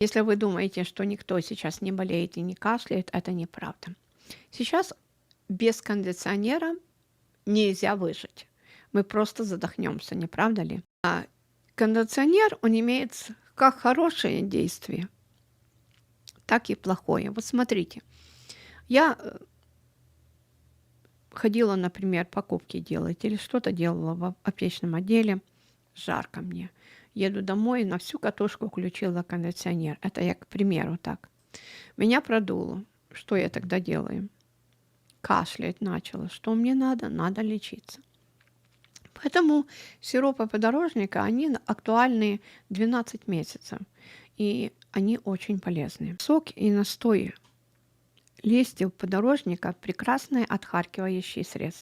Если вы думаете, что никто сейчас не болеет и не кашляет, это неправда. Сейчас без кондиционера нельзя выжить. Мы просто задохнемся, не правда ли? А кондиционер, он имеет как хорошее действие, так и плохое. Вот смотрите, я ходила, например, покупки делать или что-то делала в аптечном отделе, жарко мне. Еду домой, на всю катушку включила кондиционер. Это я, к примеру, так. Меня продуло. Что я тогда делаю? Кашлять начала. Что мне надо? Надо лечиться. Поэтому сиропы подорожника, они актуальны 12 месяцев. И они очень полезны. Сок и настой листьев подорожника – прекрасное отхаркивающее средство.